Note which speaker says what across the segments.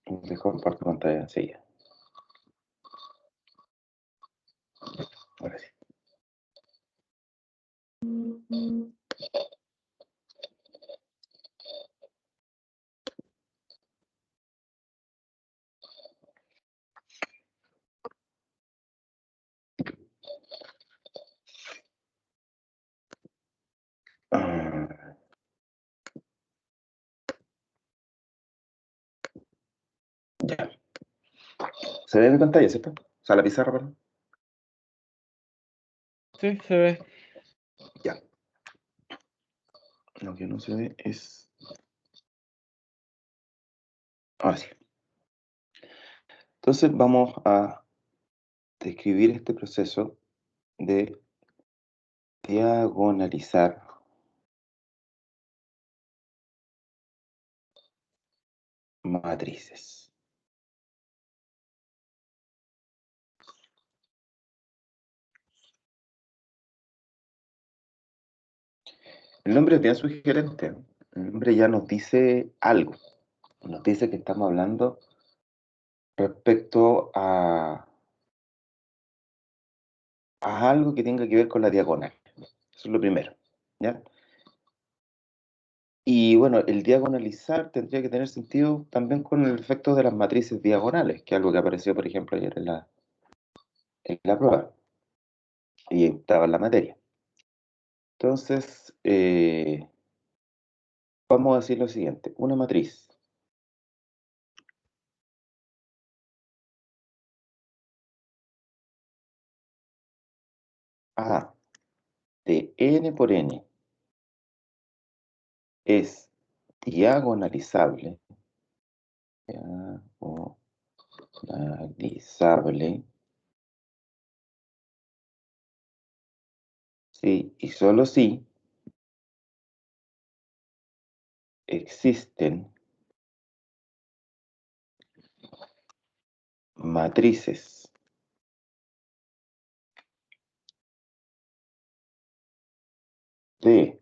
Speaker 1: Les comparto pantalla enseguida. Ahora sí. Ah, ya. ¿Se ve mi pantalla, cierto? O sea, la pizarra, perdón.
Speaker 2: Sí, se ve.
Speaker 1: Ya. Lo que no se ve es... Ahora sí. Entonces vamos a describir este proceso de diagonalizar matrices. El nombre es bien sugerente. El nombre ya nos dice algo. Nos dice que estamos hablando respecto a algo que tenga que ver con la diagonal. Eso es lo primero, ¿ya? Y bueno, el diagonalizar tendría que tener sentido también con el efecto de las matrices diagonales, que es algo que apareció, por ejemplo, ayer en la prueba y estaba en la materia. Entonces, vamos a decir lo siguiente. Una matriz A de n por n es diagonalizable, diagonalizable, sí, y solo si existen matrices D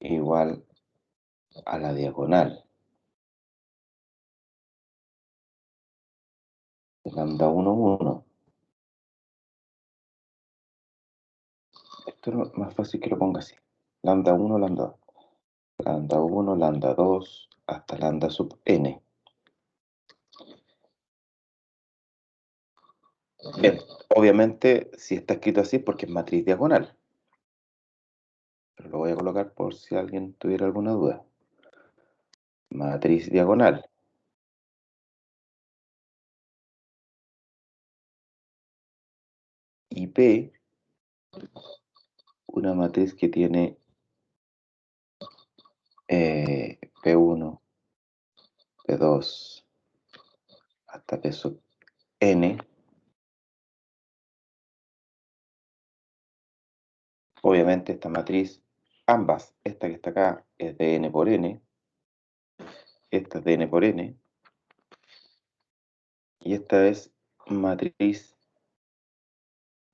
Speaker 1: igual a la diagonal de lambda 1, 1. Esto es más fácil que lo ponga así. Lambda 1, lambda 2. Lambda 1, lambda 2, hasta lambda sub n. Bien, obviamente, si está escrito así es porque es matriz diagonal. Pero lo voy a colocar por si alguien tuviera alguna duda. Matriz diagonal. Y P, una matriz que tiene P1, P2, hasta P sub n. Obviamente esta matriz, ambas, esta que está acá es de n por n, esta es de n por n, y esta es matriz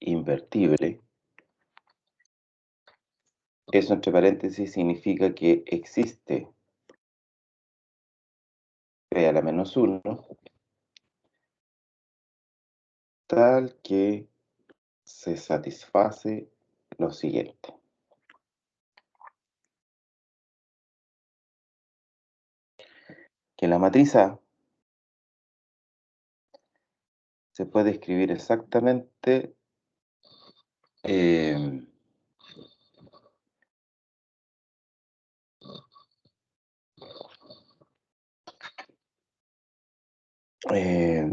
Speaker 1: invertible. Eso entre paréntesis significa que existe P a la menos 1, tal que se satisface lo siguiente. Que la matriz A se puede escribir exactamente eh, eh,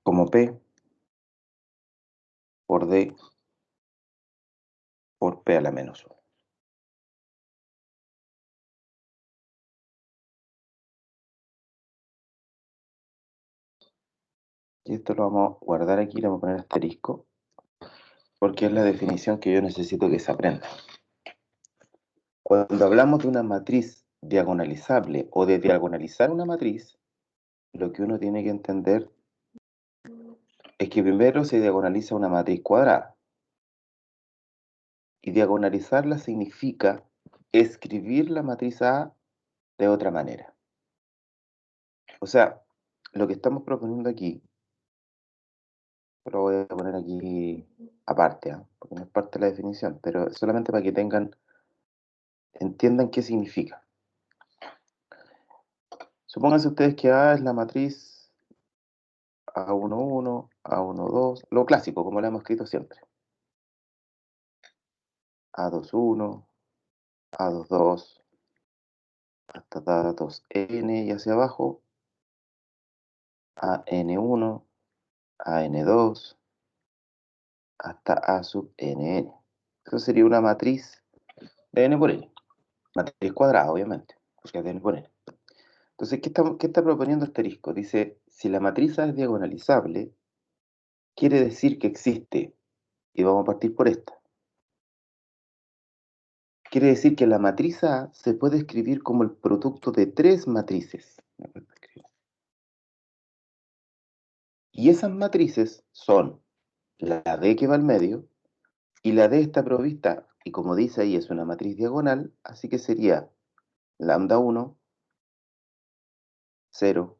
Speaker 1: como P por D por P a la menos 1. Y esto lo vamos a guardar aquí, le vamos a poner asterisco, porque es la definición que yo necesito que se aprenda. Cuando hablamos de una matriz diagonalizable o de diagonalizar una matriz, lo que uno tiene que entender es que primero se diagonaliza una matriz cuadrada Y diagonalizarla significa escribir la matriz A de otra manera. O sea, lo que estamos proponiendo aquí, lo voy a poner aquí aparte, porque no es parte de la definición, pero solamente para que entiendan qué significa. Supónganse ustedes que A es la matriz A11, A12, lo clásico, como lo hemos escrito siempre. A21, A22, hasta A2n y hacia abajo, AN1, AN2, hasta A sub NN. Eso sería una matriz de n por n. Matriz cuadrada, obviamente, porque es de n por n. Entonces, qué está proponiendo asterisco? Dice, si la matriz A es diagonalizable, quiere decir que existe, y vamos a partir por esta. Quiere decir que la matriz A se puede escribir como el producto de tres matrices. Y esas matrices son la D que va al medio, y la D está provista, y como dice ahí, es una matriz diagonal, así que sería lambda 1, 0,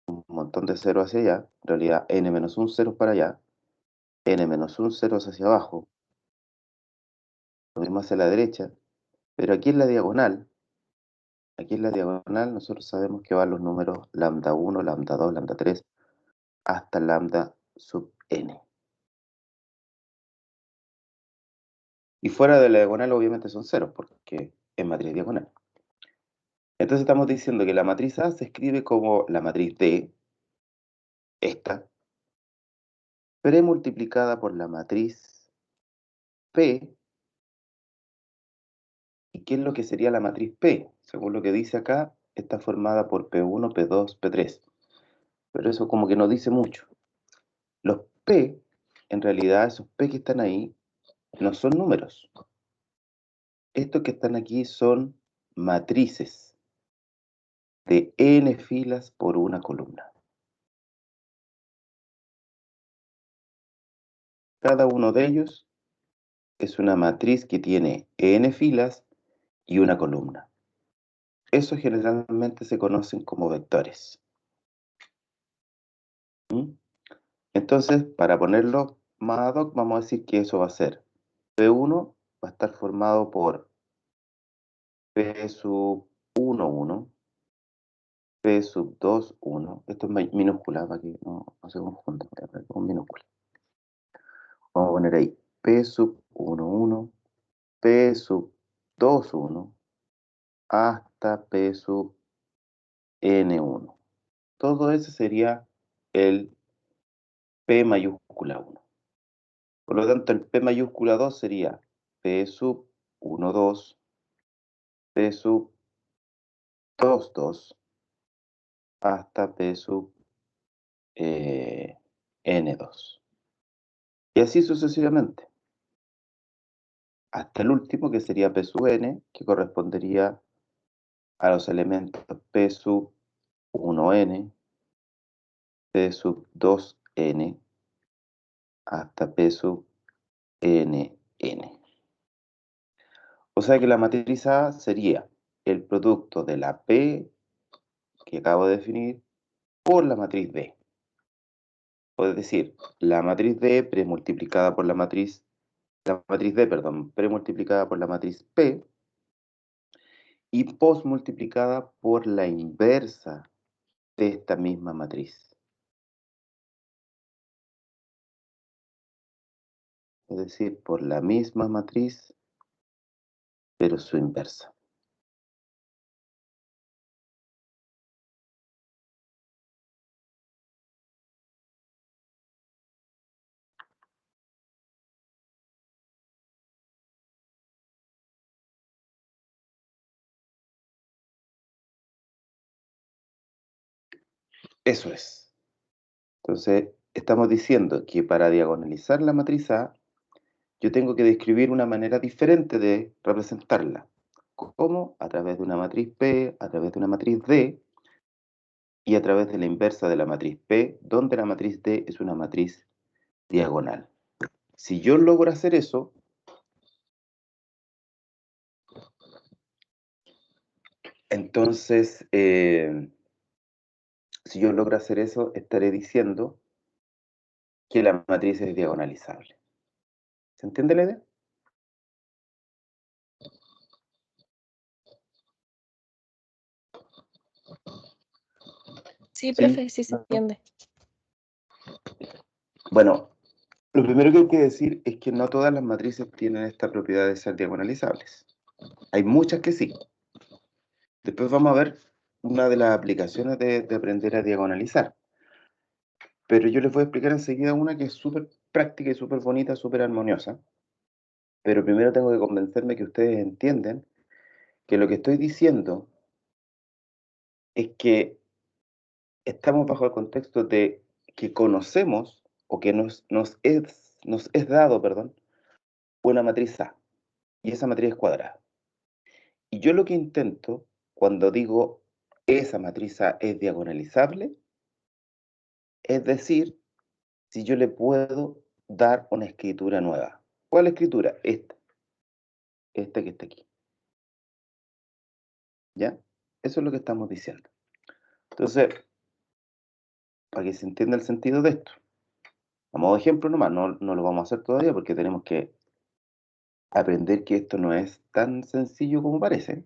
Speaker 1: un montón de ceros hacia allá, en realidad n menos 1 ceros para allá, n menos 1 ceros hacia abajo, lo mismo hacia la derecha, pero aquí en la diagonal nosotros sabemos que van los números lambda 1, lambda 2, lambda 3, hasta lambda sub n. Y fuera de la diagonal obviamente son ceros, porque es matriz diagonal. Entonces estamos diciendo que la matriz A se escribe como la matriz D, esta, premultiplicada por la matriz P. ¿Y qué es lo que sería la matriz P? Según lo que dice acá, está formada por P1, P2, P3. Pero eso como que no dice mucho. Los P, en realidad, esos P que están ahí, no son números. Estos que están aquí son matrices de n filas por una columna. Cada uno de ellos es una matriz que tiene n filas y una columna. Eso generalmente se conocen como vectores. ¿Mm? Entonces, para ponerlo más ad hoc, vamos a decir que eso va a ser P1 va a estar formado por P sub 1, 1, P sub 2, 1. Esto es minúscula para que no se confunda con minúscula. Vamos a poner ahí P sub 1, 1, P sub 2, 1, hasta P sub N1. Todo eso sería el P mayúscula 1. Por lo tanto, el P mayúscula 2 sería P sub 1, 2, P sub 2, 2, hasta P sub N2. Y así sucesivamente. Hasta el último, que sería P sub N, que correspondería a los elementos P sub 1N, P sub 2N, hasta P sub NN. O sea que la matriz A sería el producto de la P que acabo de definir por la matriz D. Es decir, la matriz D premultiplicada por la matriz D, perdón, premultiplicada por la matriz P y posmultiplicada por la inversa de esta misma matriz. Es decir, por la misma matriz, pero su inversa. Eso es. Entonces, estamos diciendo que para diagonalizar la matriz A, yo tengo que describir una manera diferente de representarla. ¿Cómo? A través de una matriz P, a través de una matriz D y a través de la inversa de la matriz P, donde la matriz D es una matriz diagonal. Si yo logro hacer eso, Entonces, si yo logro hacer eso, estaré diciendo que la matriz es diagonalizable. ¿Se entiende la idea?
Speaker 2: Sí,
Speaker 1: ¿Sí?
Speaker 2: profe, sí se entiende.
Speaker 1: Bueno, lo primero que hay que decir es que no todas las matrices tienen esta propiedad de ser diagonalizables. Hay muchas que sí. Después vamos a ver una de las aplicaciones de aprender a diagonalizar. Pero yo les voy a explicar enseguida una que es súper práctica y súper bonita, súper armoniosa. Pero primero tengo que convencerme que ustedes entienden que lo que estoy diciendo es que estamos bajo el contexto de que conocemos o que nos es dado, perdón, una matriz A y esa matriz es cuadrada. Y yo lo que intento cuando digo esa matriz A es diagonalizable, es decir, si yo le puedo dar una escritura nueva. ¿Cuál escritura? Esta que está aquí. ¿Ya? Eso es lo que estamos diciendo. Entonces, para que se entienda el sentido de esto, a modo de ejemplo nomás, no lo vamos a hacer todavía porque tenemos que aprender que esto no es tan sencillo como parece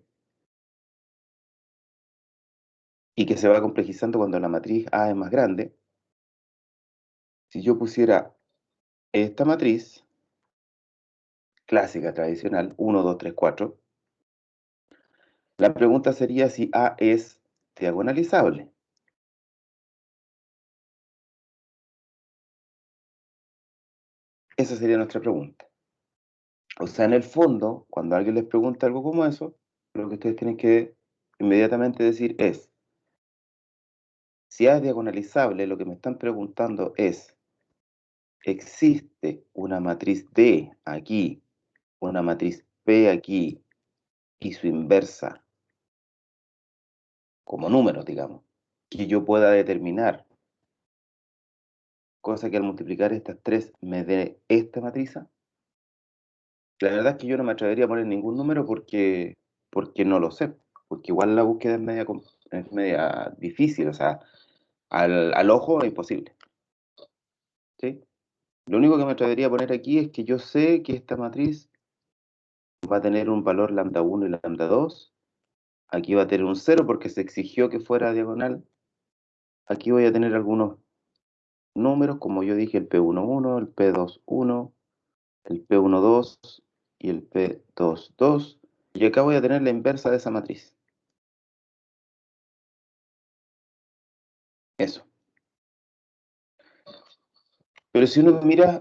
Speaker 1: y que se va complejizando cuando la matriz A es más grande. Si yo pusiera esta matriz clásica, tradicional, 1, 2, 3, 4, la pregunta sería si A es diagonalizable. Esa sería nuestra pregunta. O sea, en el fondo, cuando alguien les pregunta algo como eso, lo que ustedes tienen que inmediatamente decir es, si A es diagonalizable, lo que me están preguntando es, ¿existe una matriz D aquí, una matriz P aquí y su inversa como números, digamos, que yo pueda determinar, cosa que al multiplicar estas tres me dé esta matriz A? La verdad es que yo no me atrevería a poner ningún número porque no lo sé, porque igual la búsqueda es media difícil, o sea, al ojo es imposible, ¿sí? Lo único que me atrevería a poner aquí es que yo sé que esta matriz va a tener un valor lambda 1 y lambda 2. Aquí va a tener un 0 porque se exigió que fuera diagonal. Aquí voy a tener algunos números, como yo dije, el P11, el P21, el P12 y el P22. Y acá voy a tener la inversa de esa matriz. Eso. Pero si uno mira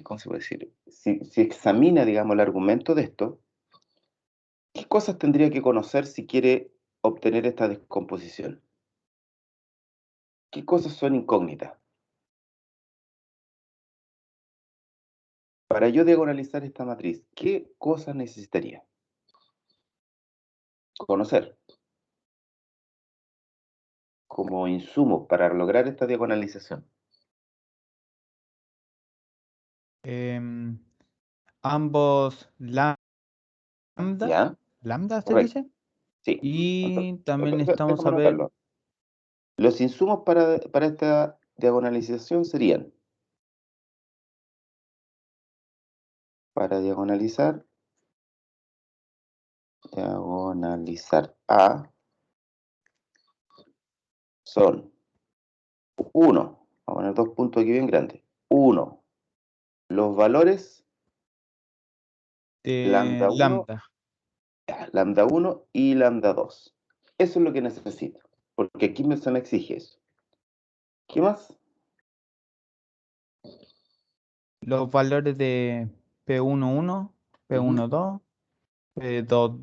Speaker 1: ¿cómo se puede decir? Si examina, digamos, el argumento de esto, ¿qué cosas tendría que conocer si quiere obtener esta descomposición? ¿Qué cosas son incógnitas? Para yo diagonalizar esta matriz, ¿qué cosas necesitaría conocer como insumo para lograr esta diagonalización?
Speaker 3: Em, ambos lambda,
Speaker 1: ¿Ya?
Speaker 3: lambda se
Speaker 1: Correcto.
Speaker 3: dice.
Speaker 1: Sí. Entonces,
Speaker 3: Y también necesitamos
Speaker 1: déjame
Speaker 3: saber,
Speaker 1: anotarlo. Los insumos para esta diagonalización serían, para diagonalizar A, son 1, vamos a poner dos puntos aquí bien grandes. 1, los valores
Speaker 3: de
Speaker 1: lambda 1,
Speaker 3: lambda.
Speaker 1: lambda 1 y lambda 2. Eso es lo que necesito, porque aquí se me exige eso. ¿Qué más?
Speaker 3: Los valores de P11,
Speaker 1: Ujú,
Speaker 3: P12,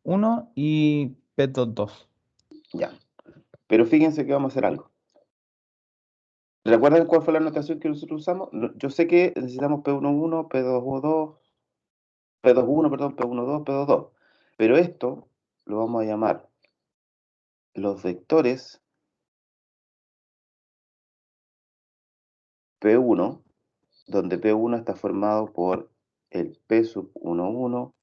Speaker 3: P21 y P22.
Speaker 1: ya. Pero fíjense que vamos a hacer algo. ¿Recuerdan cuál fue la notación que nosotros usamos? Yo sé que necesitamos P11, P22, P21, perdón, P12, P22. Pero esto lo vamos a llamar los vectores P1, donde P1 está formado por el P sub 11,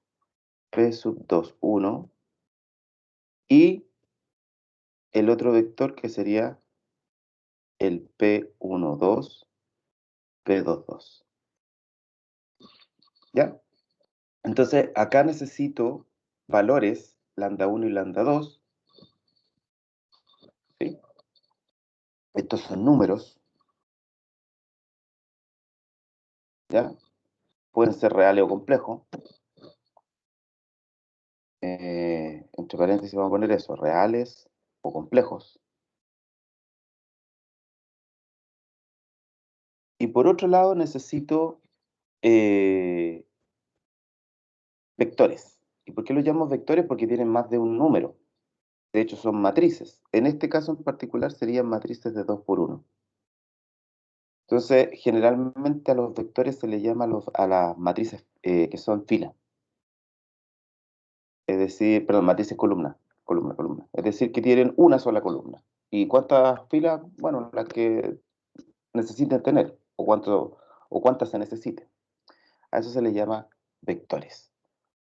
Speaker 1: P sub 2, 1, y el otro vector que sería el P1, 2, P2, 2. ¿Ya? Entonces, acá necesito valores lambda 1 y lambda 2, ¿sí? Estos son números, ¿ya? Pueden ser reales o complejos. Entre paréntesis vamos a poner eso, reales o complejos. Y por otro lado necesito vectores. ¿Y por qué los llamo vectores? Porque tienen más de un número. De hecho, son matrices. En este caso en particular serían matrices de 2 por 1. Entonces, generalmente a los vectores se les llama a las matrices que son filas. Es decir, perdón, matrices columna, columna, columna. Es decir, que tienen una sola columna. ¿Y cuántas filas? Bueno, las que necesiten tener, o cuántas se necesiten. A eso se les llama vectores.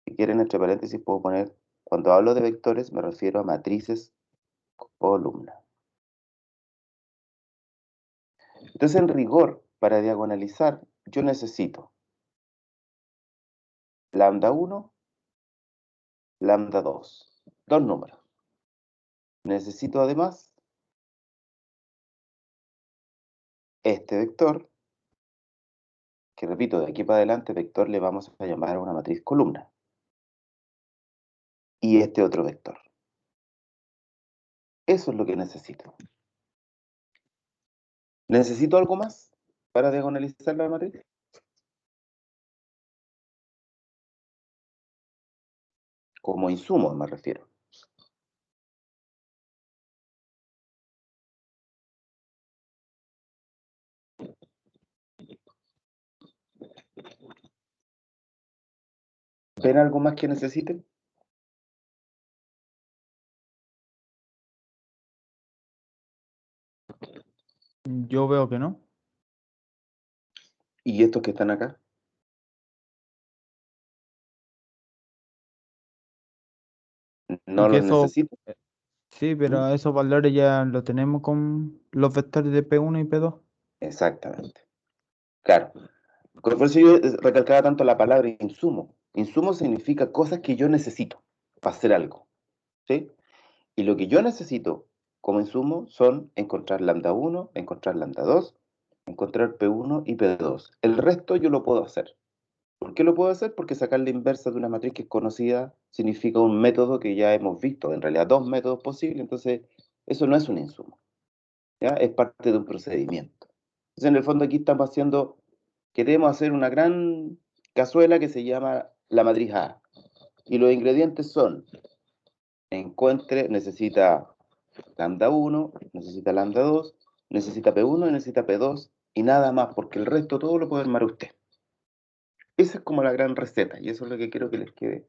Speaker 1: Si quieren, entre paréntesis, puedo poner, cuando hablo de vectores, me refiero a matrices columna. Entonces, en rigor, para diagonalizar, yo necesito lambda 1, lambda 2, dos números. Necesito además este vector, que repito, de aquí para adelante, vector le vamos a llamar a una matriz columna. Y este otro vector. Eso es lo que necesito. ¿Necesito algo más para diagonalizar la matriz? Como insumo me refiero. ¿Ven algo más que necesiten?
Speaker 3: Yo veo que no.
Speaker 1: ¿Y estos que están acá? ¿No
Speaker 3: Porque
Speaker 1: los
Speaker 3: eso,
Speaker 1: necesito?
Speaker 3: sí,
Speaker 1: ¿Mm?
Speaker 3: pero esos valores ya los tenemos con los vectores de P1 y P2.
Speaker 1: Exactamente. Claro. Por eso yo recalcaba tanto la palabra insumo. Insumo significa cosas que yo necesito para hacer algo. ¿Sí? Y lo que yo necesito como insumo son encontrar lambda 1, encontrar lambda 2, encontrar P1 y P2. El resto yo lo puedo hacer. ¿Por qué lo puedo hacer? Porque sacar la inversa de una matriz que es conocida significa un método que ya hemos visto, en realidad dos métodos posibles, entonces eso no es un insumo, ¿ya? Es parte de un procedimiento. Entonces en el fondo aquí estamos haciendo, queremos hacer una gran cazuela que se llama la matriz A. Y los ingredientes son, necesita lambda 1, necesita lambda 2, necesita P1 y necesita P2 y nada más, porque el resto todo lo puede armar usted. Esa es como la gran receta y eso es lo que quiero que les quede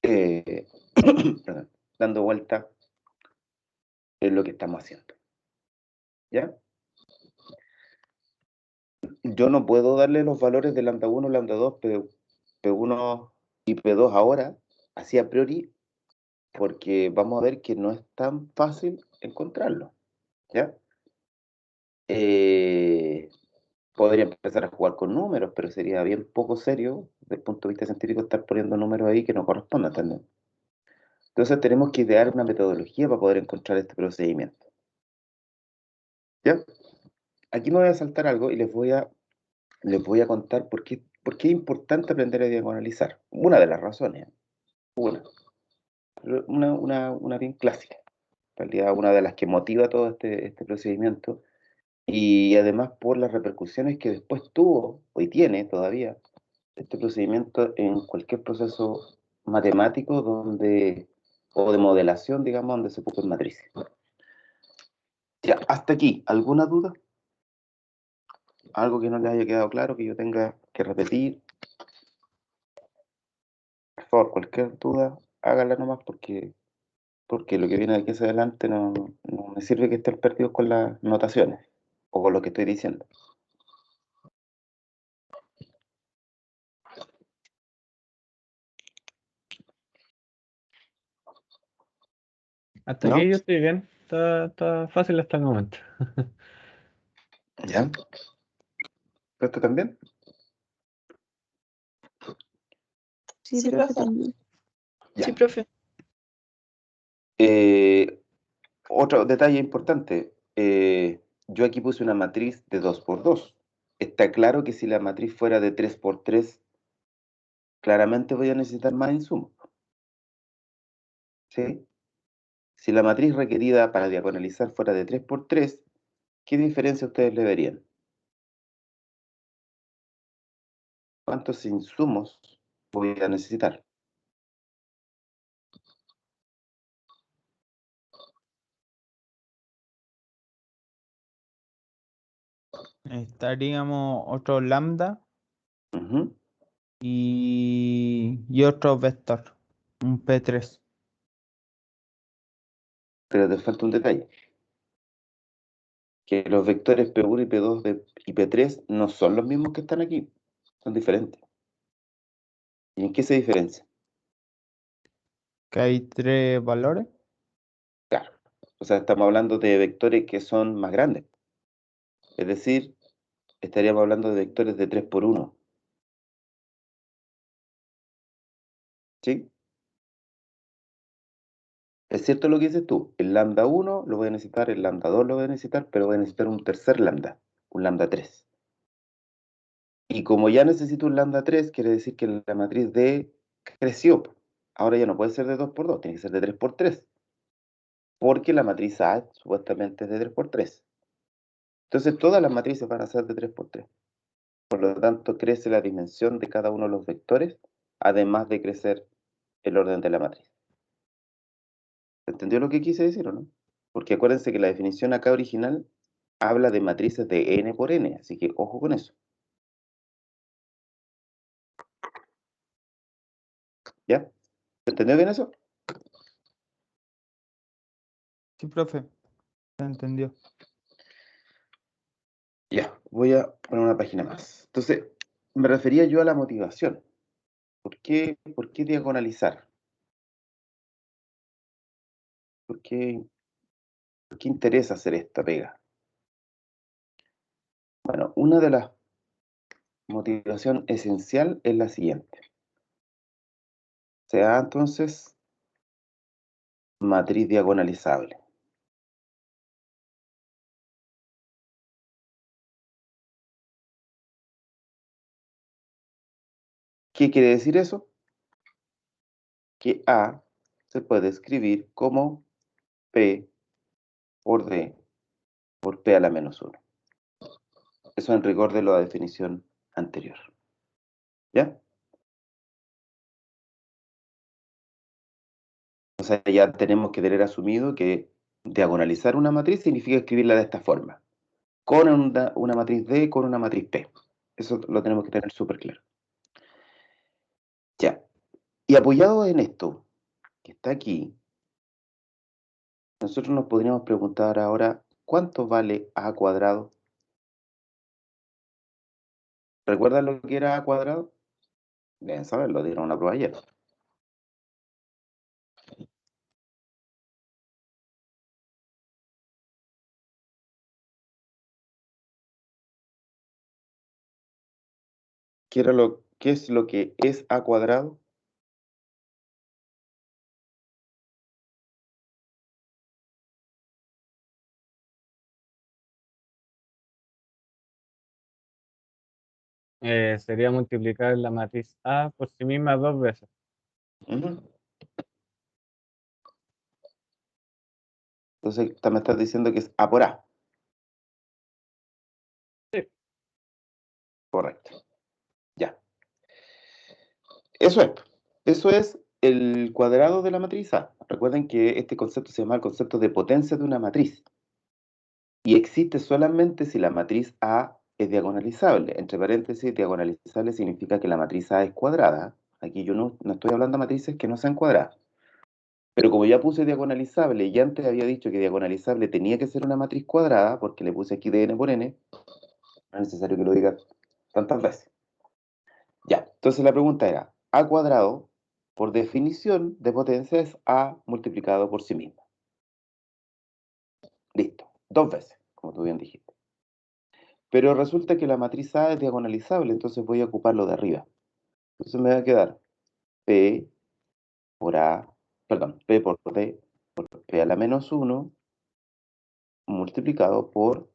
Speaker 1: eh, perdón, dando vuelta en lo que estamos haciendo. ¿Ya? Yo no puedo darle los valores de lambda 1, lambda 2, P1 y P2 ahora, así a priori, porque vamos a ver que no es tan fácil encontrarlo. ¿Ya? Eh, Podría empezar a jugar con números, pero sería bien poco serio desde el punto de vista científico estar poniendo números ahí que no correspondan también. Entonces tenemos que idear una metodología para poder encontrar este procedimiento. ¿Ya? Aquí me voy a saltar algo y les voy a contar por qué es importante aprender a diagonalizar. Una de las razones, una, una bien clásica, en realidad una de las que motiva todo este procedimiento y además por las repercusiones que después tuvo, y tiene todavía, este procedimiento en cualquier proceso matemático o de modelación, digamos, donde se ocupen matrices. Ya, hasta aquí, ¿alguna duda? ¿Algo que no les haya quedado claro, que yo tenga que repetir? Por favor, cualquier duda, háganla nomás porque lo que viene de aquí hacia adelante no me sirve que estén perdidos con las notaciones o con lo que estoy diciendo.
Speaker 2: Hasta
Speaker 1: ¿No?
Speaker 2: aquí yo estoy bien. Está fácil hasta el momento.
Speaker 1: ¿Ya? ¿Esto también?
Speaker 4: Sí,
Speaker 5: Sí,
Speaker 4: profe,
Speaker 5: profe.
Speaker 4: también.
Speaker 1: Ya.
Speaker 5: Sí, profe.
Speaker 1: Otro detalle importante. Yo aquí puse una matriz de 2 por 2. Está claro que si la matriz fuera de 3 por 3, claramente voy a necesitar más insumos. ¿Sí? Si la matriz requerida para diagonalizar fuera de 3 por 3, ¿qué diferencia ustedes le verían? ¿Cuántos insumos voy a necesitar?
Speaker 3: Estaríamos otro lambda
Speaker 1: Ujú.
Speaker 3: y otro vector, un P3.
Speaker 1: Pero te falta un detalle. Que los vectores P1 y P2 y P3 no son los mismos que están aquí. Son diferentes. ¿Y en qué se diferencian?
Speaker 3: Que hay 3 valores.
Speaker 1: Claro. O sea, estamos hablando de vectores que son más grandes. Es decir, estaríamos hablando de vectores de 3 por 1. ¿Sí? Es cierto lo que dices tú. El lambda 1 lo voy a necesitar, el lambda 2 lo voy a necesitar, pero voy a necesitar un tercer lambda, un lambda 3. Y como ya necesito un lambda 3, quiere decir que la matriz D creció. Ahora ya no puede ser de 2 por 2, tiene que ser de 3 por 3. Porque la matriz A supuestamente es de 3 por 3. Entonces todas las matrices van a ser de 3 por 3. Por lo tanto, crece la dimensión de cada uno de los vectores, además de crecer el orden de la matriz. ¿Se entendió lo que quise decir o no? Porque acuérdense que la definición acá original habla de matrices de n por n, así que ojo con eso. ¿Ya? ¿Se entendió bien eso?
Speaker 3: Sí, profe, se entendió.
Speaker 1: Ya, voy a poner una página más. Entonces, me refería yo a la motivación. ¿Por qué diagonalizar? ¿Por qué interesa hacer esta pega? Bueno, una de las motivaciones esencial es la siguiente. Se da entonces matriz diagonalizable. ¿Qué quiere decir eso? Que A se puede escribir como P por D por P a la menos 1. Eso en rigor de la definición anterior. ¿Ya? O sea, ya tenemos que tener asumido que diagonalizar una matriz significa escribirla de esta forma. Con una matriz D con una matriz P. Eso lo tenemos que tener súper claro. Ya. Y apoyado en esto, que está aquí, nosotros nos podríamos preguntar ahora, ¿cuánto vale A cuadrado? ¿Recuerdan lo que era A cuadrado? Deben saberlo, dieron una prueba ayer. ¿Qué es lo que es A cuadrado?
Speaker 2: Sería multiplicar la matriz A por sí misma 2 veces.
Speaker 1: Ujú. Entonces, me estás diciendo que es A por A.
Speaker 2: Sí.
Speaker 1: Correcto. Ya. Eso es. Eso es el cuadrado de la matriz A. Recuerden que este concepto se llama el concepto de potencia de una matriz. Y existe solamente si la matriz A es diagonalizable. Entre paréntesis, diagonalizable significa que la matriz A es cuadrada. Aquí yo no estoy hablando de matrices que no sean cuadradas. Pero como ya puse diagonalizable y antes había dicho que diagonalizable tenía que ser una matriz cuadrada, porque le puse aquí de n por n, no es necesario que lo diga tantas veces. Ya, entonces la pregunta era, A cuadrado, por definición de potencia, es A multiplicado por sí mismo. 2 veces, como tú bien dijiste. Pero resulta que la matriz A es diagonalizable, entonces voy a ocupar lo de arriba. Entonces me va a quedar P por A, perdón, P por D por P a la menos 1 multiplicado por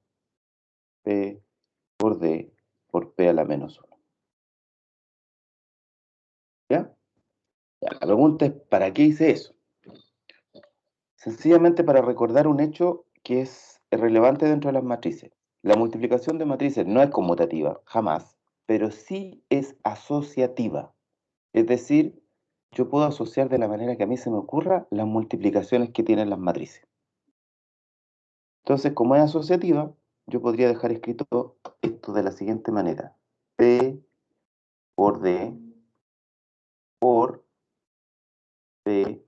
Speaker 1: P por D por P a la menos 1. ¿Ya? Ya, la pregunta es, ¿para qué hice eso? Sencillamente para recordar un hecho que es relevante dentro de las matrices. La multiplicación de matrices no es conmutativa, jamás, pero sí es asociativa. Es decir, yo puedo asociar de la manera que a mí se me ocurra las multiplicaciones que tienen las matrices. Entonces, como es asociativa, yo podría dejar escrito esto de la siguiente manera. P por D por P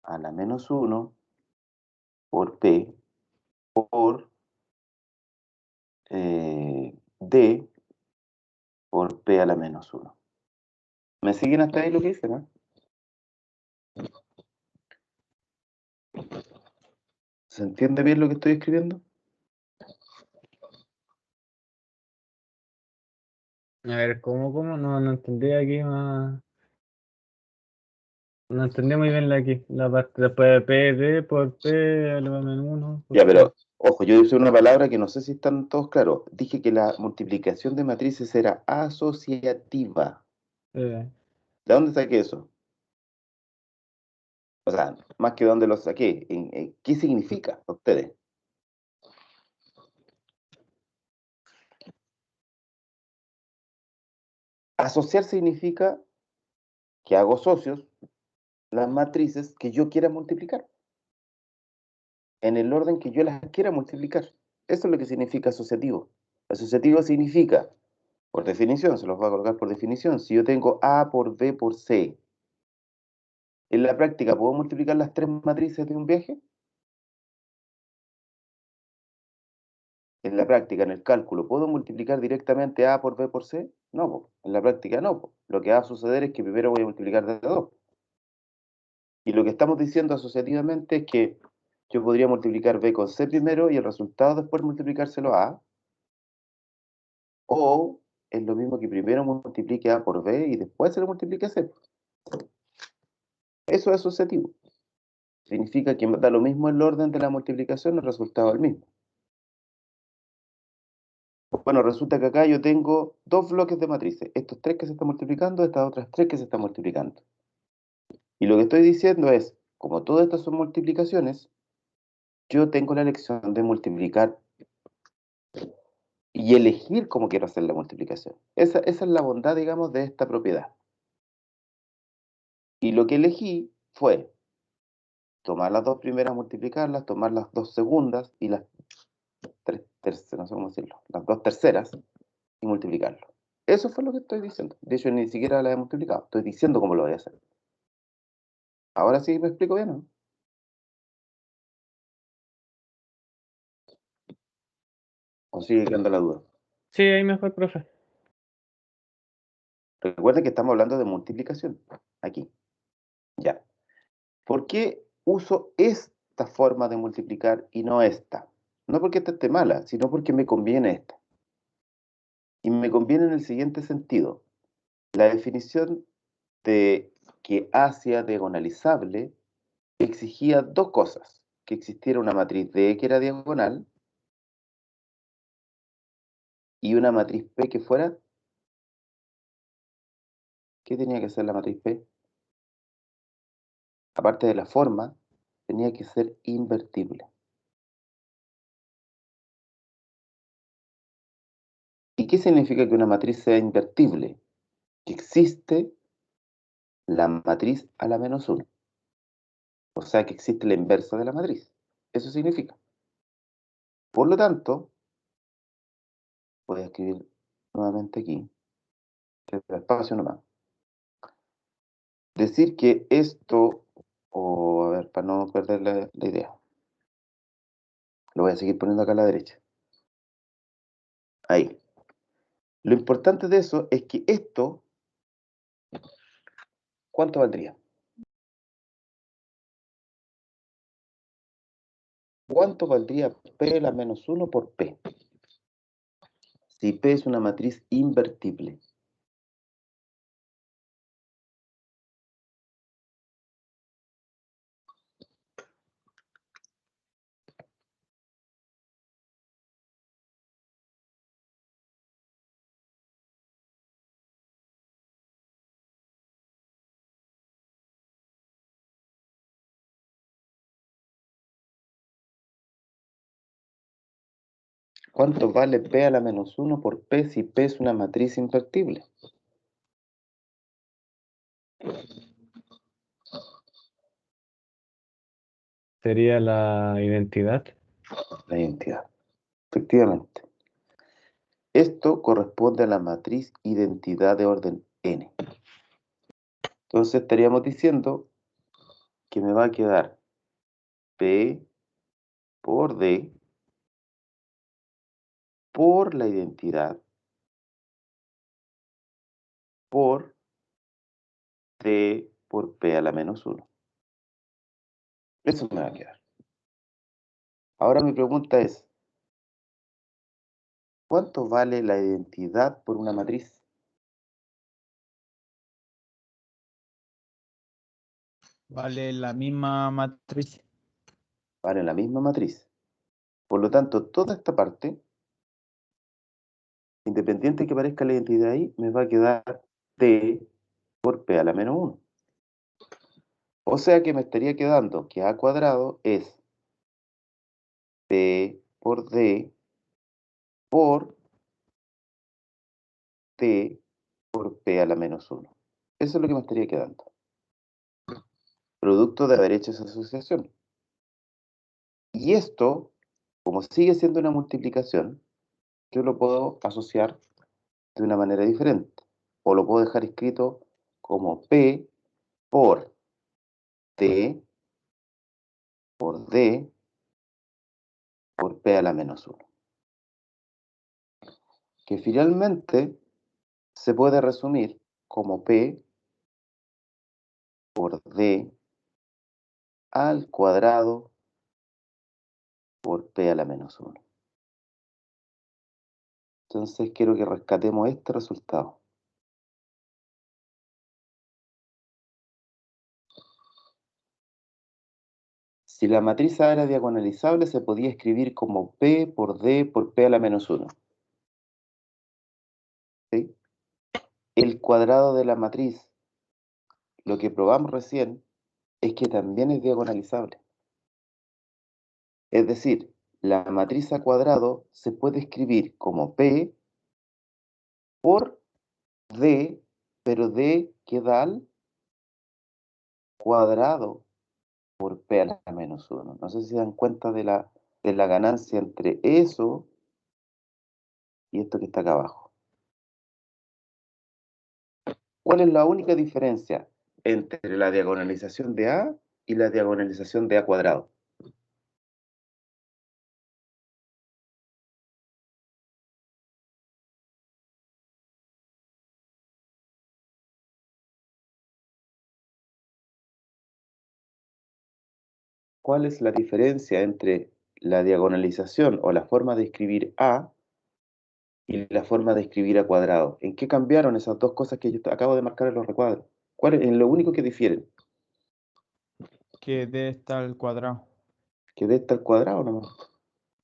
Speaker 1: a la menos 1 por P por D por P a la menos 1. ¿Me siguen hasta ahí lo que hice, no? ¿Se entiende bien lo que estoy escribiendo?
Speaker 2: A ver, ¿cómo? No entendí aquí más. No entendí muy bien la parte después de P, D por P, a la menos 1.
Speaker 1: Ya, pero, ojo, yo dije una palabra que no sé si están todos claros. Dije que la multiplicación de matrices era asociativa. ¿De dónde saqué eso? O sea, más que dónde lo saqué. ¿Qué significa para ustedes? Asociar significa que hago socios las matrices que yo quiera multiplicar, en el orden que yo las quiera multiplicar. Eso es lo que significa asociativo. Asociativo significa, por definición, se los voy a colocar por definición, si yo tengo A por B por C, en la práctica, ¿puedo multiplicar las 3 matrices de un viaje? En la práctica, en el cálculo, ¿puedo multiplicar directamente A por B por C? No, po. En la práctica no. Po. Lo que va a suceder es que primero voy a multiplicar de 2. Y lo que estamos diciendo asociativamente es que yo podría multiplicar B con C primero y el resultado después multiplicárselo a A. O es lo mismo que primero multiplique A por B y después se lo multiplique a C. Eso es asociativo. Significa que da lo mismo el orden de la multiplicación, el resultado es el mismo. Bueno, resulta que acá yo tengo 2 bloques de matrices. Estos 3 que se están multiplicando, estas otras 3 que se están multiplicando. Y lo que estoy diciendo es, como todas estas son multiplicaciones, yo tengo la elección de multiplicar y elegir cómo quiero hacer la multiplicación. Esa es la bondad, digamos, de esta propiedad. Y lo que elegí fue tomar las 2 primeras, multiplicarlas, tomar las 2 segundas y las 3 terceras, no sé cómo decirlo, las 2 terceras y multiplicarlo. Eso fue lo que estoy diciendo. De hecho, ni siquiera la he multiplicado. Estoy diciendo cómo lo voy a hacer. Ahora sí me explico bien, ¿no? ¿O sigue quedando la duda?
Speaker 2: Sí, ahí mejor, profe.
Speaker 1: Recuerden que estamos hablando de multiplicación. Aquí. Ya. ¿Por qué uso esta forma de multiplicar y no esta? No porque esta esté mala, sino porque me conviene esta. Y me conviene en el siguiente sentido. La definición de que A sea diagonalizable exigía 2 cosas. Que existiera una matriz D que era diagonal y una matriz P que fuera... ¿Qué tenía que ser la matriz P? Aparte de la forma, tenía que ser invertible. ¿Y qué significa que una matriz sea invertible? Que existe la matriz a la menos 1. O sea que existe la inversa de la matriz. Eso significa. Por lo tanto, voy a escribir nuevamente aquí, el espacio nomás. Decir que esto, o a ver, para no perder la idea, lo voy a seguir poniendo acá a la derecha. Ahí. Lo importante de eso es que esto, ¿cuánto valdría? ¿Cuánto valdría P a la menos 1 por P? Si P es una matriz invertible. ¿Cuánto vale P a la menos 1 por P si P es una matriz invertible?
Speaker 2: Sería la identidad.
Speaker 1: La identidad. Efectivamente. Esto corresponde a la matriz identidad de orden n. Entonces estaríamos diciendo que me va a quedar P por D por la identidad por D por P a la menos 1. Eso me va a quedar. Ahora mi pregunta es, ¿cuánto vale la identidad por una matriz?
Speaker 3: Vale la misma matriz.
Speaker 1: Vale la misma matriz. Por lo tanto, toda esta parte, independiente que aparezca la identidad ahí, me va a quedar D por P a la menos 1. O sea que me estaría quedando que A cuadrado es P por D por T por P a la menos 1. Eso es lo que me estaría quedando. Producto de haber hecho esa asociación. Y esto, como sigue siendo una multiplicación, yo lo puedo asociar de una manera diferente. O lo puedo dejar escrito como P por T por D por P a la menos 1. Que finalmente se puede resumir como P por D al cuadrado por P a la menos 1. Entonces quiero que rescatemos este resultado. Si la matriz A era diagonalizable, se podía escribir como P por D por P a la menos 1. ¿Sí? El cuadrado de la matriz, lo que probamos recién, es que también es diagonalizable. Es decir, la matriz A cuadrado se puede escribir como P por D, pero D queda al cuadrado por P a la menos 1. No sé si se dan cuenta de la ganancia entre eso y esto que está acá abajo. ¿Cuál es la única diferencia entre la diagonalización de A y la diagonalización de A cuadrado? ¿Cuál es la diferencia entre la diagonalización o la forma de escribir A y la forma de escribir A cuadrado? ¿En qué cambiaron esas dos cosas que yo acabo de marcar en los recuadros? ¿Cuál es lo único que difieren?
Speaker 3: Que D está al cuadrado.
Speaker 1: Que D está al cuadrado nomás.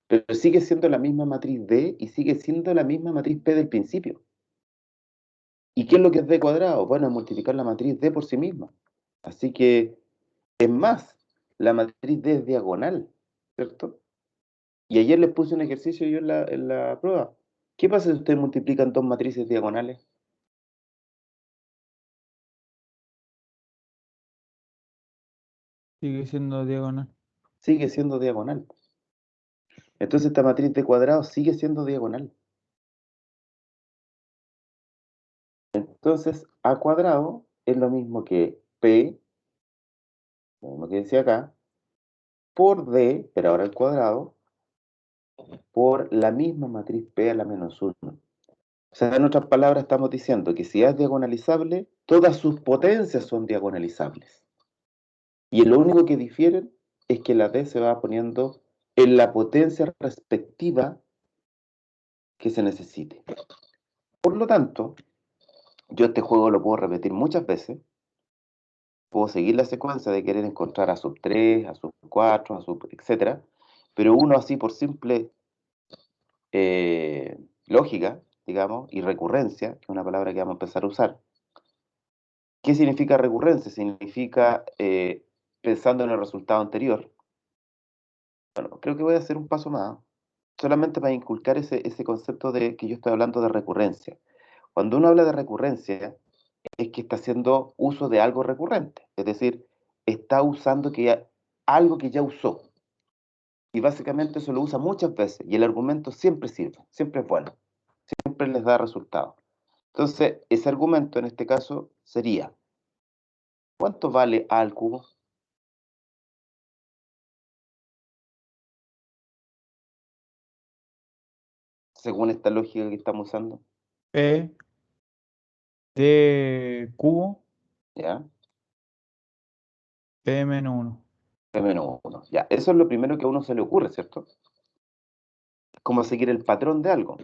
Speaker 1: Pero sigue siendo la misma matriz D y sigue siendo la misma matriz P del principio. ¿Y qué es lo que es D cuadrado? Bueno, es multiplicar la matriz D por sí misma. Así que, es más, la matriz D es diagonal, ¿cierto? Y ayer les puse un ejercicio yo en la prueba. ¿Qué pasa si ustedes multiplican dos matrices diagonales?
Speaker 3: Sigue siendo diagonal.
Speaker 1: Sigue siendo diagonal. Entonces esta matriz de cuadrado sigue siendo diagonal. Entonces A cuadrado es lo mismo que P, lo mismo que decía acá, por D, pero ahora al cuadrado, por la misma matriz P a la menos 1. O sea, en otras palabras, estamos diciendo que si A es diagonalizable, todas sus potencias son diagonalizables. Y lo único que difieren es que la D se va poniendo en la potencia respectiva que se necesite. Por lo tanto, yo este juego lo puedo repetir muchas veces, puedo seguir la secuencia de querer encontrar a sub 3, a sub 4, a sub, etcétera, pero uno así por simple lógica, digamos, y recurrencia, que es una palabra que vamos a empezar a usar. ¿Qué significa recurrencia? Significa pensando en el resultado anterior. Bueno, creo que voy a hacer un paso más, solamente para inculcar ese concepto de que yo estoy hablando de recurrencia. Cuando uno habla de recurrencia, es que está haciendo uso de algo recurrente, es decir, está usando algo que ya usó. Y básicamente eso lo usa muchas veces, y el argumento siempre sirve, siempre es bueno, siempre les da resultado. Entonces, ese argumento en este caso sería, ¿cuánto vale A al cubo? Según esta lógica que estamos usando,
Speaker 3: P de cubo,
Speaker 1: ¿ya?
Speaker 3: P menos 1.
Speaker 1: P menos 1. Ya, eso es lo primero que a uno se le ocurre, ¿cierto? Es como seguir el patrón de algo.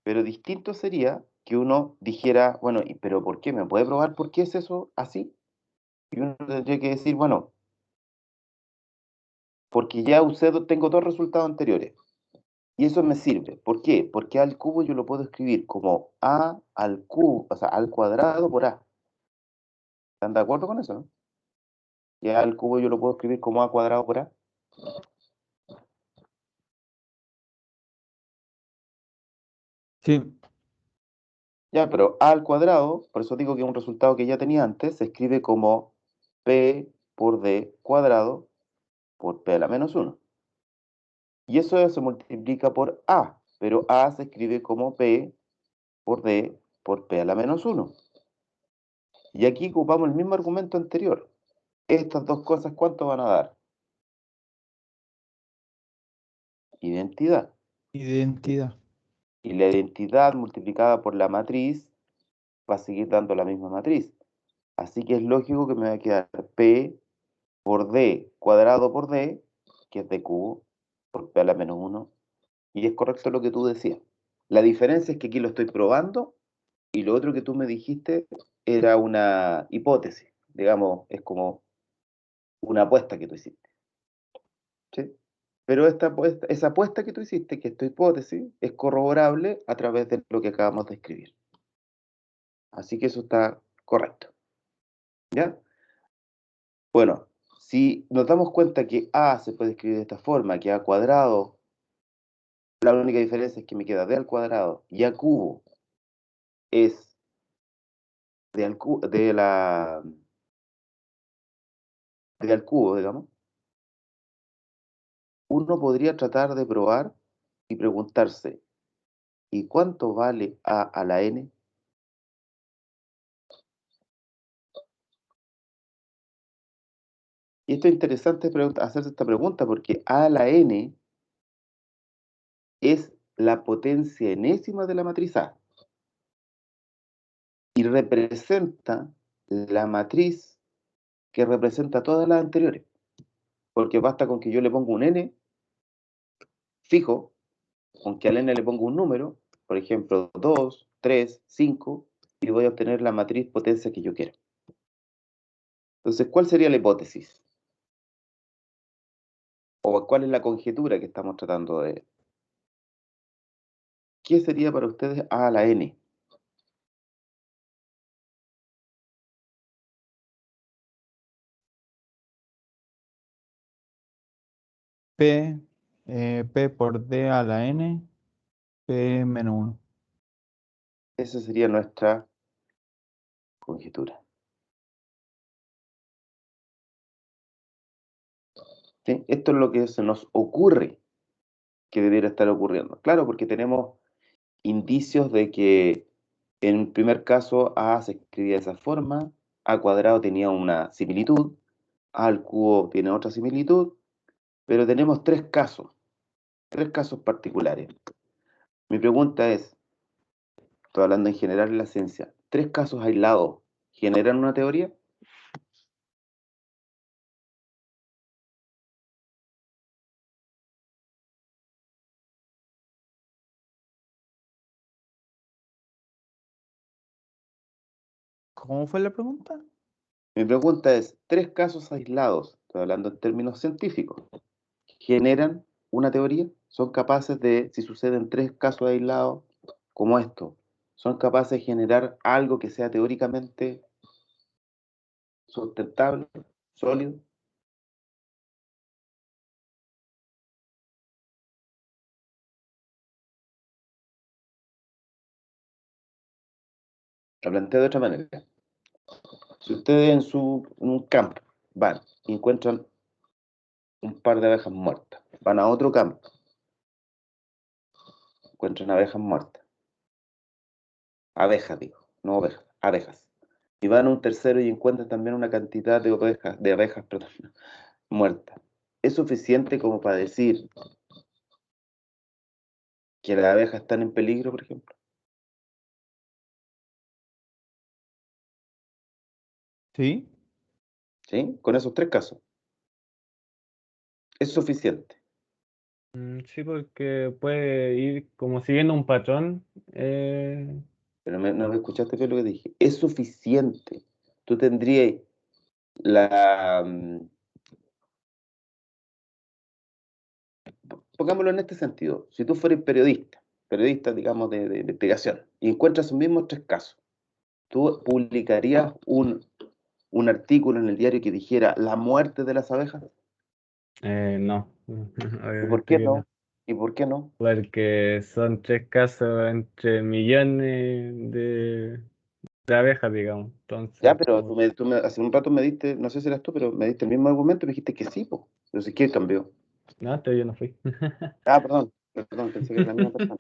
Speaker 1: Pero distinto sería que uno dijera, bueno, ¿pero por qué? ¿Me puede probar por qué es eso así? Y uno tendría que decir, bueno, porque ya tengo dos resultados anteriores. Y eso me sirve. ¿Por qué? Porque A al cubo yo lo puedo escribir como A al cubo, o sea, al cuadrado por A. ¿Están de acuerdo con eso, no? Y A al cubo yo lo puedo escribir como A cuadrado por A.
Speaker 3: Sí,
Speaker 1: Ya, pero A al cuadrado, por eso digo que es un resultado que ya tenía antes, se escribe como P por D cuadrado por P a la menos 1. Y eso se multiplica por A, pero A se escribe como P por D por P a la menos 1. Y aquí ocupamos el mismo argumento anterior. Estas dos cosas, ¿cuánto van a dar? Identidad.
Speaker 3: identidad.
Speaker 1: Y la identidad multiplicada por la matriz va a seguir dando la misma matriz. Así que es lógico que me va a quedar P por D cuadrado por D, que es D cubo, por P a la menos 1. Y es correcto lo que tú decías. La diferencia es que aquí lo estoy probando y lo otro que tú me dijiste era una hipótesis. Digamos, es como una apuesta que tú hiciste. ¿Sí? Pero esa apuesta que tú hiciste, que es tu hipótesis, es corroborable a través de lo que acabamos de escribir. Así que eso está correcto. ¿Ya? Bueno, si nos damos cuenta que A se puede escribir de esta forma, que A cuadrado, la única diferencia es que me queda D al cuadrado y A cubo es de al cubo, digamos, uno podría tratar de probar y preguntarse, ¿y cuánto vale A a la N? Y esto es interesante hacerse esta pregunta porque A a la N es la potencia enésima de la matriz A y representa la matriz que representa todas las anteriores. Porque basta con que yo le ponga un n fijo, con que al n le ponga un número, por ejemplo 2, 3, 5, y voy a obtener la matriz potencia que yo quiera. Entonces, ¿cuál sería la hipótesis? ¿O cuál es la conjetura que estamos tratando de... ¿Qué sería para ustedes A a la n?
Speaker 3: P, P por D a la N, P menos 1.
Speaker 1: Esa sería nuestra conjetura. ¿Sí? Esto es lo que se nos ocurre que debiera estar ocurriendo. Claro, porque tenemos indicios de que en el primer caso A se escribía de esa forma, A cuadrado tenía una similitud, A al cubo tiene otra similitud, pero tenemos tres casos particulares. Mi pregunta es, estoy hablando en general en la ciencia, ¿tres casos aislados generan una teoría?
Speaker 3: ¿Cómo fue la pregunta?
Speaker 1: Mi pregunta es, tres casos aislados, estoy hablando en términos científicos, generan una teoría, son capaces de, si suceden tres casos aislados como esto, son capaces de generar algo que sea teóricamente sustentable, sólido. Lo planteo de otra manera. Si ustedes en un campo van y encuentran un par de abejas muertas, van a otro campo, encuentran abejas muertas, abejas digo, no ovejas, abejas, y van a un tercero y encuentran también una cantidad de abejas, perdón, muertas. ¿Es suficiente como para decir que las abejas están en peligro, por ejemplo?
Speaker 3: ¿Sí?
Speaker 1: ¿Sí? Con esos tres casos. ¿Es suficiente?
Speaker 2: Sí, porque puede ir como siguiendo un patrón.
Speaker 1: Pero no me escuchaste bien lo que dije. ¿Es suficiente? Tú tendrías la... pongámoslo en este sentido. Si tú fueras periodista, digamos, de investigación, y encuentras los mismos tres casos, ¿tú publicarías un artículo en el diario que dijera la muerte de las abejas?
Speaker 2: No,
Speaker 1: ¿Y por
Speaker 2: obviamente
Speaker 1: qué
Speaker 2: que no.
Speaker 1: no? ¿Y por qué no?
Speaker 2: Porque son tres casos entre millones de abejas, digamos.
Speaker 1: Ya,
Speaker 2: Entonces,
Speaker 1: pero hace un rato me diste, no sé si eras tú, pero me diste el mismo argumento y me dijiste que sí, pues. Entonces, ¿qué cambió?
Speaker 2: no, antes yo no fui.
Speaker 1: Ah, perdón, pensé que era la misma persona.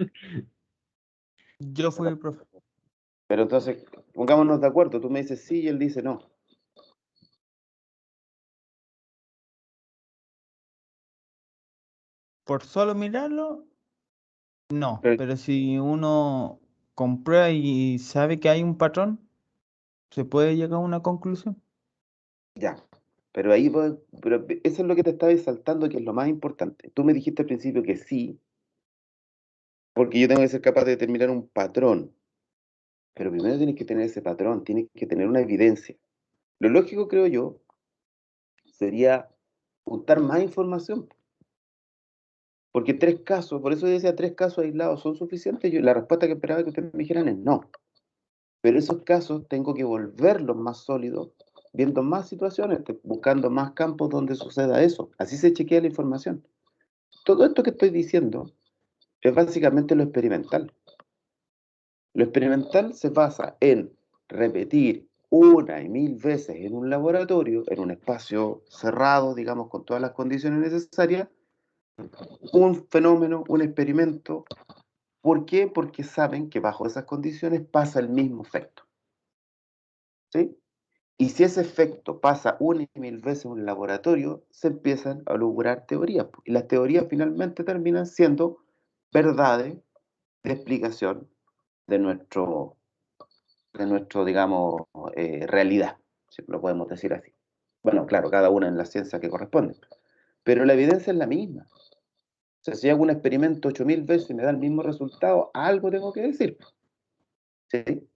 Speaker 3: Yo fui el profe.
Speaker 1: Pero entonces, pongámonos de acuerdo, tú me dices sí y él dice no.
Speaker 3: Por solo mirarlo, no.
Speaker 1: Pero,
Speaker 3: Pero si uno comprueba y sabe que hay un patrón, se puede llegar a una conclusión.
Speaker 1: ya, pero pero eso es lo que te estaba saltando, que es lo más importante. Tú me dijiste al principio que sí, porque yo tengo que ser capaz de determinar un patrón, pero primero tienes que tener ese patrón, tienes que tener una evidencia. Lo lógico, creo yo, sería juntar más información, porque tres casos, por eso yo decía tres casos aislados, ¿son suficientes? La respuesta que esperaba que ustedes me dijeran es no, pero esos casos tengo que volverlos más sólidos, viendo más situaciones, buscando más campos donde suceda eso. Así se chequea la información. Todo esto que estoy diciendo es básicamente lo experimental. Lo experimental se basa en repetir una y mil veces en un laboratorio, en un espacio cerrado, digamos, con todas las condiciones necesarias, un fenómeno, un experimento. ¿Por qué? Porque saben que bajo esas condiciones pasa el mismo efecto. ¿Sí? Y si ese efecto pasa una y mil veces en un laboratorio, se empiezan a lograr teorías. Y las teorías finalmente terminan siendo verdades de explicación de nuestro digamos, realidad, si lo podemos decir así. Bueno, claro, cada una en la ciencia que corresponde, pero la evidencia es la misma. O sea, si hago un experimento 8000 veces y me da el mismo resultado, algo tengo que decir. ¿Sí?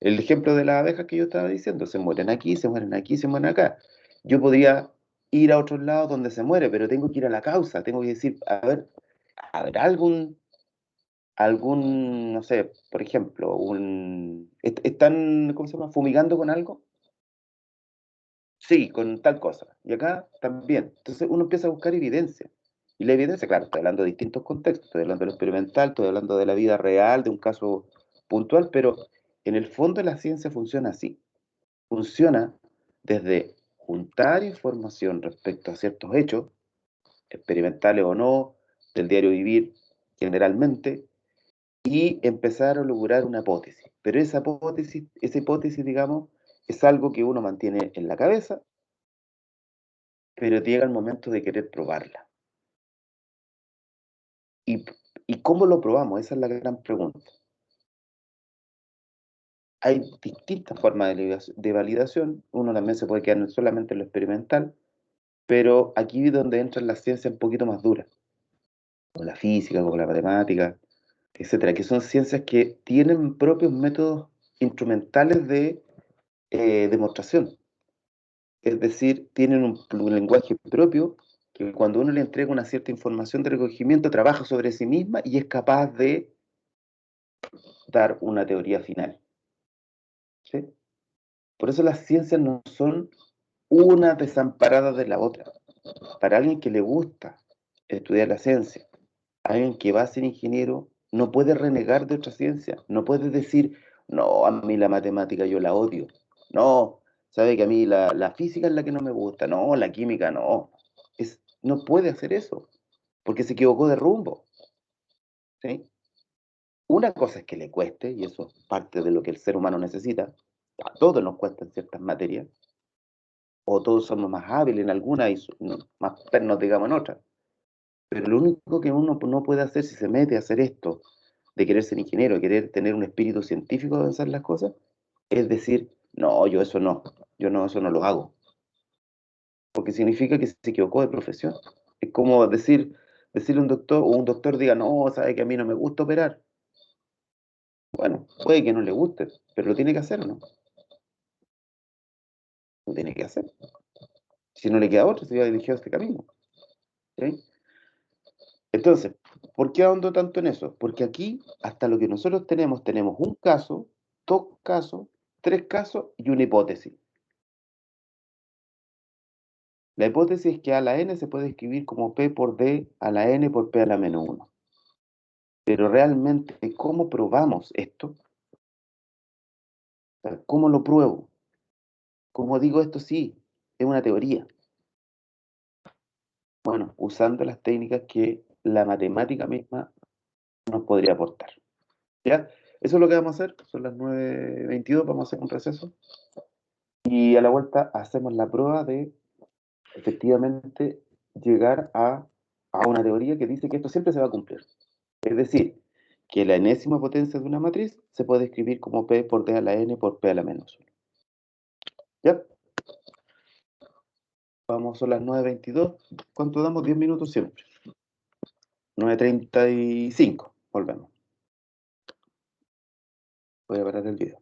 Speaker 1: El ejemplo de las abejas que yo estaba diciendo, se mueren aquí, se mueren aquí, se mueren acá. Yo podría ir a otros lados donde se muere, pero tengo que ir a la causa, tengo que decir, a ver, ¿habrá algún, no sé, por ejemplo, están, ¿cómo se llama?, fumigando con algo? Sí, con tal cosa. Y acá también. Entonces uno empieza a buscar evidencia. Y la evidencia, claro, estoy hablando de distintos contextos, estoy hablando de lo experimental, estoy hablando de la vida real, de un caso puntual, pero en el fondo la ciencia funciona así. Funciona desde juntar información respecto a ciertos hechos, experimentales o no, del diario vivir generalmente, y empezar a lograr una hipótesis. Pero esa hipótesis, digamos, es algo que uno mantiene en la cabeza, pero llega el momento de querer probarla. ¿Y, y cómo lo probamos? Esa es la gran pregunta. Hay distintas formas de validación. Uno también se puede quedar solamente en lo experimental, pero aquí es donde entran las ciencias un poquito más duras, como la física, como la matemática, etcétera, que son ciencias que tienen propios métodos instrumentales de demostración. Es decir, tienen un lenguaje propio que cuando uno le entrega una cierta información de recogimiento, trabaja sobre sí misma y es capaz de dar una teoría final. ¿Sí? Por eso las ciencias no son una desamparada de la otra. Para alguien que le gusta estudiar la ciencia, alguien que va a ser ingeniero, no puede renegar de otra ciencia, no puede decir, no, a mí la matemática yo la odio, no, sabe que a mí la física es la que no me gusta, no, la química no, no puede hacer eso, porque se equivocó de rumbo, ¿sí? Una cosa es que le cueste, y eso es parte de lo que el ser humano necesita, a todos nos cuestan ciertas materias, o todos somos más hábiles en alguna y más pernos, digamos, en otras. Pero lo único que uno no puede hacer si se mete a hacer esto, de querer ser ingeniero, querer tener un espíritu científico de pensar las cosas, es decir, no, yo eso no, eso no lo hago. Porque significa que se equivocó de profesión. Es como decirle a un doctor, o un doctor diga, no, sabe que a mí no me gusta operar. Bueno, puede que no le guste, pero lo tiene que hacer, ¿no? Lo tiene que hacer. Si no le queda otro, se va dirigido a este camino. ¿Sí? Entonces, ¿por qué ahondo tanto en eso? Porque aquí, hasta lo que nosotros tenemos un caso, 2 casos, 3 casos y una hipótesis. La hipótesis es que a la n se puede escribir como p por d a la n por p a la menos 1. Pero realmente, ¿cómo probamos esto? O sea, ¿cómo lo pruebo? ¿Cómo digo esto? Sí, es una teoría. Bueno, usando las técnicas que la matemática misma nos podría aportar. ¿Ya? Eso es lo que vamos a hacer. Son las 9:22, vamos a hacer un receso. Y a la vuelta hacemos la prueba de efectivamente llegar a una teoría que dice que esto siempre se va a cumplir. Es decir, que la enésima potencia de una matriz se puede escribir como P por D a la N por P a la menos 1. ¿Ya? Vamos, son las 9:22. ¿Cuánto damos? 10 minutos siempre. 9:35. Volvemos. Voy a parar el video.